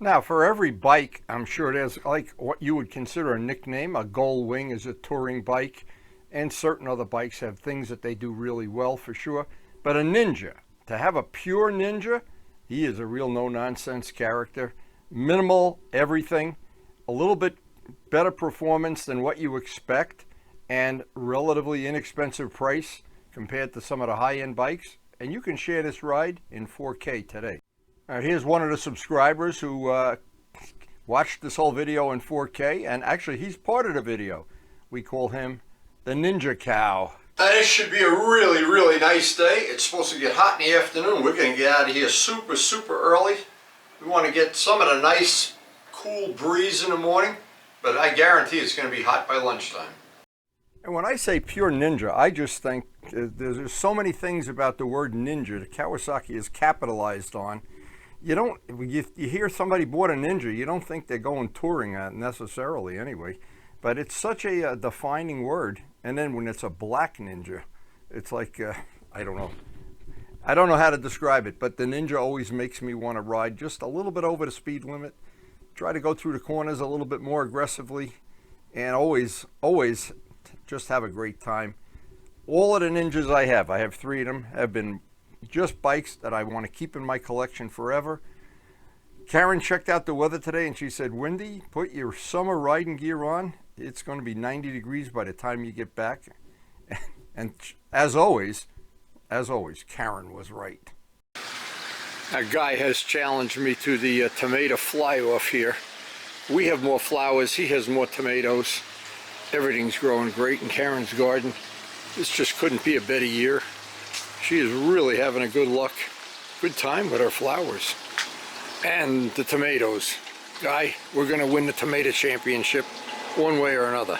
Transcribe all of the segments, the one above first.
Now, for every bike, I'm sure there's like what you would consider a nickname. A Gull Wing is a touring bike, and certain other bikes have things that they do really well for sure. But a Ninja, to have a pure Ninja, he is a real no-nonsense character. Minimal everything, a little bit better performance than what you expect, and relatively inexpensive price compared to some of the high-end bikes. And you can share this ride in 4K today. All right, here's one of the subscribers who watched this whole video in 4K, and actually he's part of the video. We call him the Ninja Cow. This should be a really, really nice day. It's supposed to get hot in the afternoon. We're going to get out of here super, super early. We want to get some of the nice, cool breeze in the morning, but I guarantee it's going to be hot by lunchtime. And when I say pure Ninja, I just think there's so many things about the word Ninja that Kawasaki is capitalized on. You hear somebody bought a Ninja, you don't think they're going touring necessarily anyway, but it's such a defining word. And then when it's a black Ninja, it's like, I don't know. I don't know how to describe it, but the Ninja always makes me want to ride just a little bit over the speed limit, try to go through the corners a little bit more aggressively, and always just have a great time. All of the Ninjas I have 3 of them, have been just bikes that I want to keep in my collection forever. Karen checked out the weather today and she said, Wendy, put your summer riding gear on. It's going to be 90 degrees by the time you get back. And as always, Karen was right. A guy has challenged me to the tomato fly-off here. We have more flowers, he has more tomatoes. Everything's growing great in Karen's garden. This just couldn't be a better year. She is really having a good time with her flowers. And the tomatoes. Guy, we're going to win the tomato championship one way or another.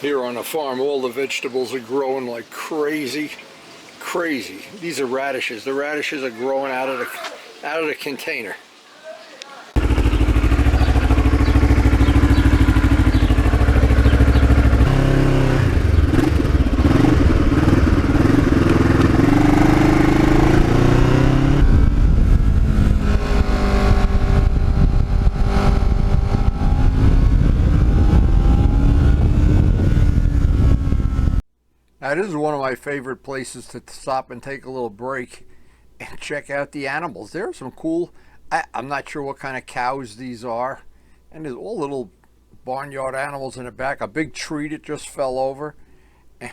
Here on the farm, all the vegetables are growing like crazy. Crazy. These are radishes. The radishes are growing out of the container. Now, this is one of my favorite places to stop and take a little break and check out the animals. There are some cool, I'm not sure what kind of cows these are, and there's all little barnyard animals in the back. A big tree that just fell over. And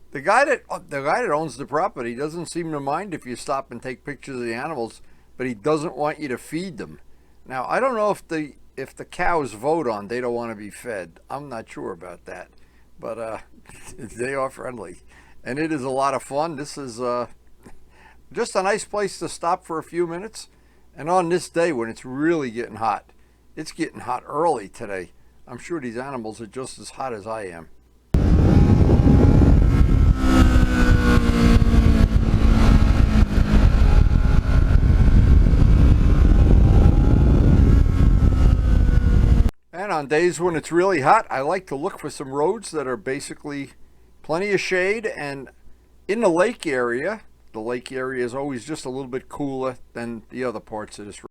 the guy that owns the property doesn't seem to mind if you stop and take pictures of the animals, but he doesn't want you to feed them. Now, I don't know if the cows vote on they don't want to be fed. I'm not sure about that. But they are friendly, and it is a lot of fun. This is just a nice place to stop for a few minutes. And on this day when it's really getting hot, it's getting hot early today. I'm sure these animals are just as hot as I am. And on days when it's really hot, I like to look for some roads that are basically plenty of shade. And in the lake area is always just a little bit cooler than the other parts of this road.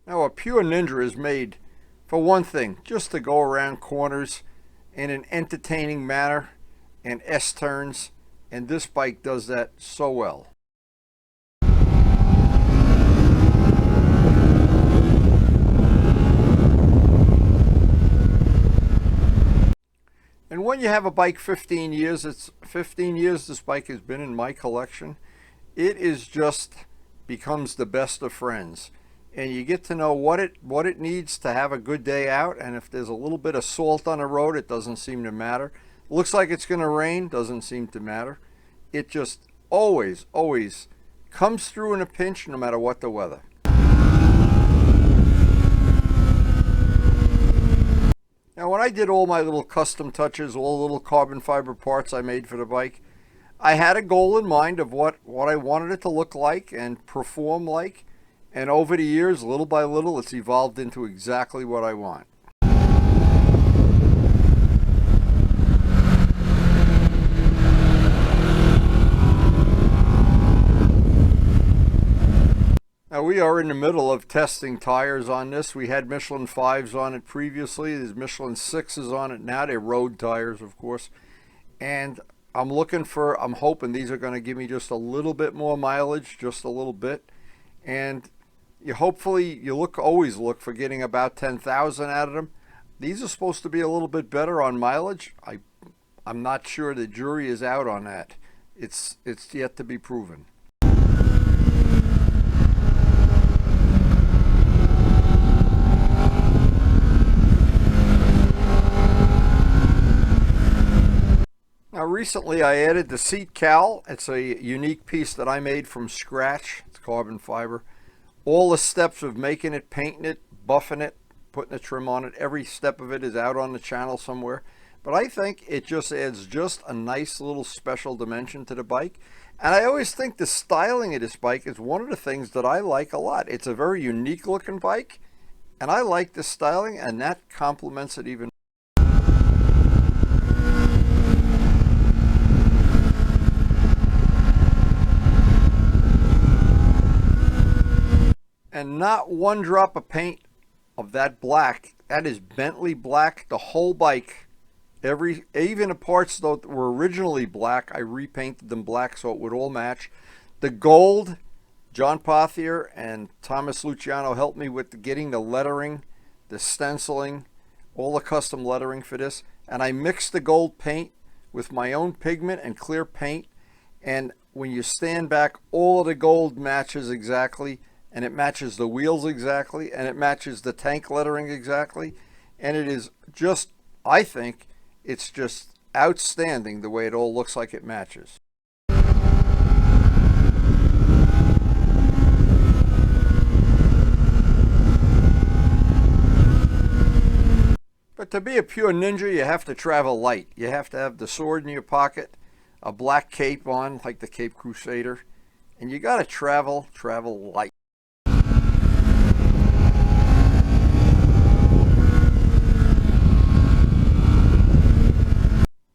Now, a pure Ninja is made, for one thing, just to go around corners in an entertaining manner and S-turns, and this bike does that so well. And when you have a bike 15 years, it's 15 years this bike has been in my collection, it is just becomes the best of friends. And you get to know what it needs to have a good day out. And if there's a little bit of salt on the road, it doesn't seem to matter. Looks like it's going to rain, doesn't seem to matter. It just always comes through in a pinch, no matter what the weather. Now, when I did all my little custom touches, all the little carbon fiber parts I made for the bike, I had a goal in mind of what I wanted it to look like and perform like. And over the years, little by little, it's evolved into exactly what I want. Now we are in the middle of testing tires on this. We had Michelin 5s on it previously. There's Michelin 6s on it now. They're road tires, of course. And I'm hoping these are going to give me just a little bit more mileage, just a little bit. And you always look for getting about 10,000 out of them. These are supposed to be a little bit better on mileage. I'm not sure. The jury is out on that. It's yet to be proven. Now recently I added the seat cowl. It's a unique piece that I made from scratch. It's carbon fiber. All the steps of making it, painting it, buffing it, putting a trim on it, every step of it is out on the channel somewhere. But I think it just adds just a nice little special dimension to the bike. And I always think the styling of this bike is one of the things that I like a lot. It's a very unique looking bike, and I like the styling, and that complements it even. And not one drop of paint of that black. That is Bentley black, the whole bike. Even the parts that were originally black, I repainted them black so it would all match. The gold, John Pothier and Thomas Luciano helped me with getting the lettering, the stenciling, all the custom lettering for this. And I mixed the gold paint with my own pigment and clear paint. And when you stand back, all of the gold matches exactly. And it matches the wheels exactly, and it matches the tank lettering exactly. And it is just, I think, it's just outstanding the way it all looks like it matches. But to be a pure ninja, you have to travel light. You have to have the sword in your pocket, a black cape on, like the Cape Crusader, and you got to travel light.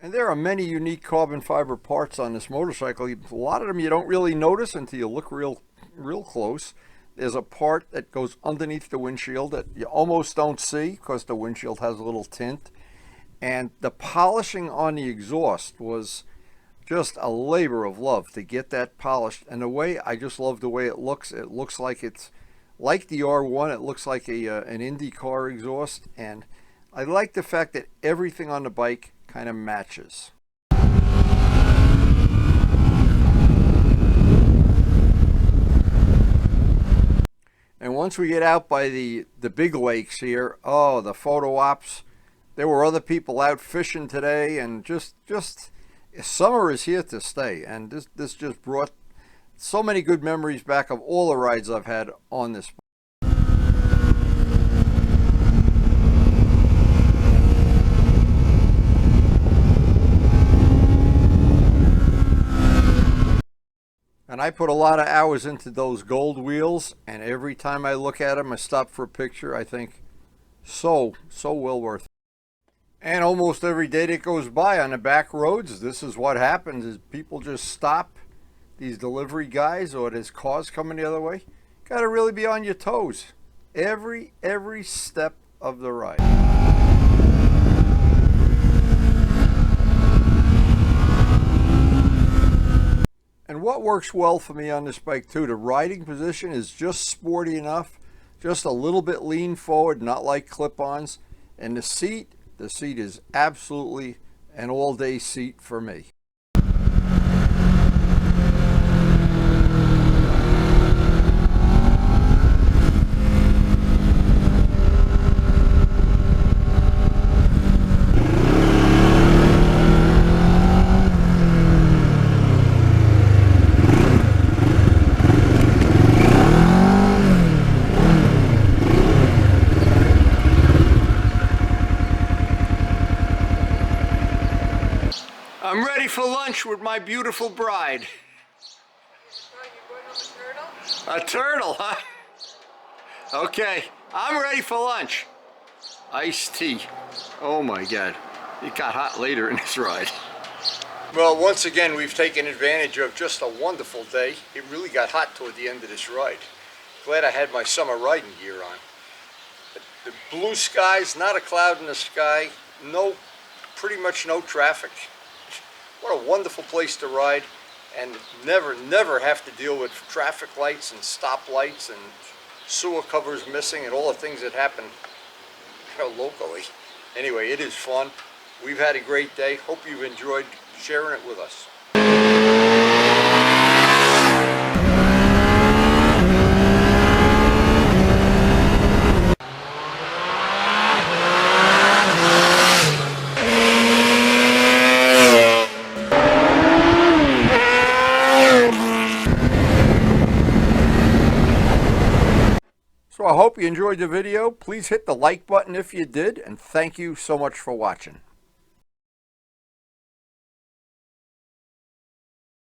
And there are many unique carbon fiber parts on this motorcycle. A lot of them you don't really notice until you look real close. There's a part that goes underneath the windshield that you almost don't see because the windshield has a little tint. And the polishing on the exhaust was just a labor of love to get that polished. And I just love the way it looks. It looks like it's like the R1. It looks like an Indy car exhaust. And I like the fact that everything on the bike kind of matches. And once we get out by the big lakes here, oh, the photo ops. There were other people out fishing today, and just summer is here to stay. And this just brought so many good memories back of all the rides I've had on this. And I put a lot of hours into those gold wheels, and every time I look at them, I stop for a picture. I think, so well worth it. And almost every day that goes by on the back roads, this is what happens, is people just stop, these delivery guys, or there's cars coming the other way. Got to really be on your toes every step of the ride. And what works well for me on this bike too, the riding position is just sporty enough, just a little bit lean forward, not like clip-ons. And the seat is absolutely an all-day seat for me. I'm ready for lunch with my beautiful bride. Oh, you're going on a turtle? A turtle, huh? Okay, I'm ready for lunch. Iced tea. Oh my God. It got hot later in this ride. Well, once again, we've taken advantage of just a wonderful day. It really got hot toward the end of this ride. Glad I had my summer riding gear on. The blue skies, not a cloud in the sky, pretty much no traffic. What a wonderful place to ride, and never have to deal with traffic lights and stoplights and sewer covers missing and all the things that happen locally. Anyway, it is fun. We've had a great day. Hope you've enjoyed sharing it with us. So I hope you enjoyed the video. Please hit the like button if you did, and thank you so much for watching.